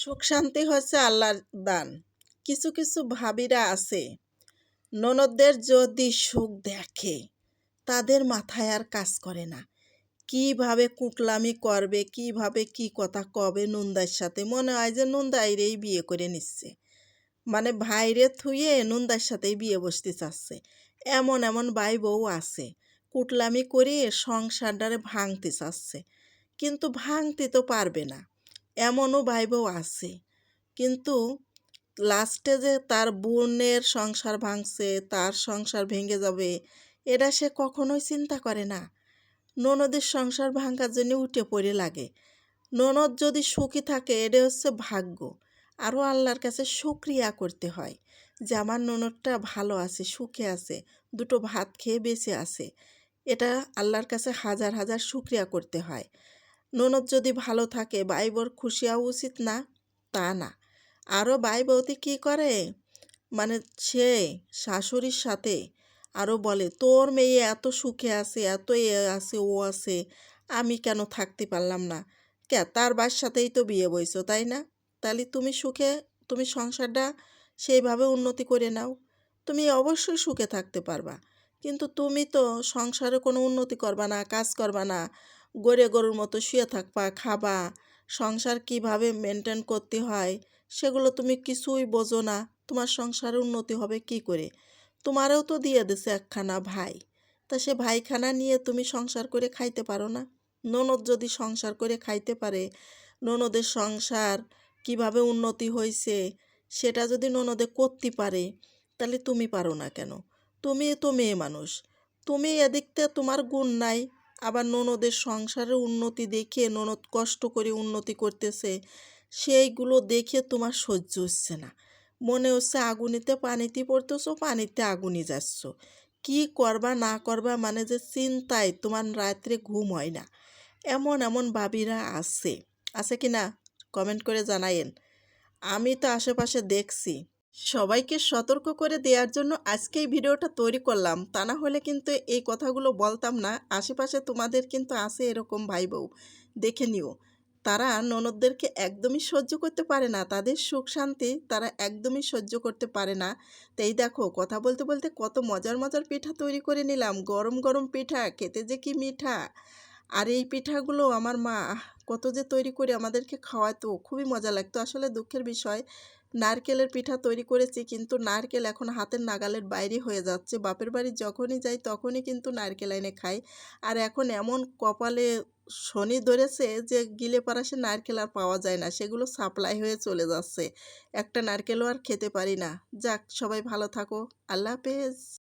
সুখ শান্তি হচ্ছে আল্লাহর দান। কিছু কিছু ভাবিরা আছে, ননদদের যদি সুখ দেখে তাদের মাথায় আর কাজ করে না। কিভাবে কুকলামি করবে, কিভাবে কি কথা কবে নন্দার সাথে, মনে হয় যে নন্দাইরেই বিয়ে করে নিচ্ছে। মানে ভাইরে থুয়ে নন্দার সাথেই বিয়ে বসতে চাচ্ছে। এমন এমন ভাই বউ আছে, কুটলামি করে সংসারটারে ভাঙতে চাচ্ছে, কিন্তু ভাঙতে তো পারবে না। এমনও ভাই বউ আছে, কিন্তু লাস্টে যে তার বোনের সংসার ভাঙছে, তার সংসার ভেঙে যাবে, এটা সে কখনোই চিন্তা করে না। ননদের সংসার ভাঙার জন্য উঠে পড়ে লাগে। ননদ যদি সুখী থাকে এটা হচ্ছে ভাগ্য। আরও আল্লাহর কাছে শুকরিয়া করতে হয় যে আমার ননদটা ভালো আছে, সুখে আছে, দুটো ভাত খেয়ে বেঁচে আছে। এটা আল্লাহর কাছে হাজার হাজার শুকরিয়া করতে হয়। ননদ যদি ভালো থাকে ভাই বোর খুশি হওয়া উচিত না? তা না। আরও ভাই বৌদি কী করে, মানে সে শাশুড়ির সাথে আরও বলে, তোর মেয়ে এত সুখে আছে, এত এ আছে ও আছে, আমি কেন থাকতে পারলাম না? তার সাথেই তো বিয়ে বইছো, তাই না? তাহলে তুমি সুখে, তুমি সংসারটা সেইভাবে উন্নতি করে নাও, তুমি অবশ্যই সুখে থাকতে পারবা। কিন্তু তুমি তো সংসারে কোনো উন্নতি করবা না, কাজ করবা না, গরুর মতো শুয়ে থাকবা, খাবা। সংসার কিভাবে মেনটেন করতে হয় সেগুলো তুমি কিছুই বোঝো না। তোমার সংসারে উন্নতি হবে কি করে? তোমারও তো দিয়ে দিছে একখানা ভাই, তা সে ভাইখানা নিয়ে তুমি সংসার করে খাইতে পারো না? ননদ যদি সংসার করে খাইতে পারে, ননদের সংসার কিভাবে উন্নতি হয়েছে সেটা যদি ননদে করতে পারে, তাহলে তুমি পারো না কেন? তুমি তো মেয়ে মানুষ, তুমি এদিকতে তোমার গুণ নাই, আবার ননদের সংসারের উন্নতি দেখে, ননদ কষ্ট করে উন্নতি করতেছে, সেইগুলো দেখে তোমার সহ্য হচ্ছে না। মনে হচ্ছে আগুনিতে পানিতে পড়তেছো, পানিতে আগুনে যাচ্ছ। কি করবা না করবা মানে যে চিন্তায় তোমার রাত্রে ঘুম হয় না। এমন এমন ভাবিরা আছে, আছে কি না? কমেন্ট করে জানায়েন। আমি তো আশেপাশে দেখছি। সবাইকে সতর্ক করে দেওয়ার জন্য আজকে এই ভিডিওটা তৈরি করলাম, তা না হলে কিন্তু এই কথাগুলো বলতাম না। আশেপাশে তোমাদের কিন্তু আছে এরকম ভাই বউ, দেখে নিও। তারা ননদদেরকে একদমই সহ্য করতে পারে না, তাদের সুখ শান্তি তারা একদমই সহ্য করতে পারে না। তো এই দেখো, কথা বলতে বলতে কত মজার মজার পিঠা তৈরি করে নিলাম, গরম গরম পিঠা, খেতে যে কি মিঠা। আর এই পিঠাগুলো আমার মা কত যে তৈরি করে আমাদেরকে খাওয়াতো, খুবই মজা লাগতো। আসলে দুঃখের বিষয়, নারকেলের পিঠা তৈরি করেছি, কিন্তু নারকেল এখন হাতের নাগালের বাইরে হয়ে যাচ্ছে। বাপের বাড়ি যখনই যাই তখনই কিন্তু নারকেল এনে খাই। আর এখন এমন কপালে শনি ধরেছে যে গিলে পারাসে নারকেল আর পাওয়া যায় না, সেগুলো সাপ্লাই হয়ে চলে যাচ্ছে। একটা নারকেলও আর খেতে পারি না। যাক, সবাই ভালো থাকো। আল্লাহ হাফেজ।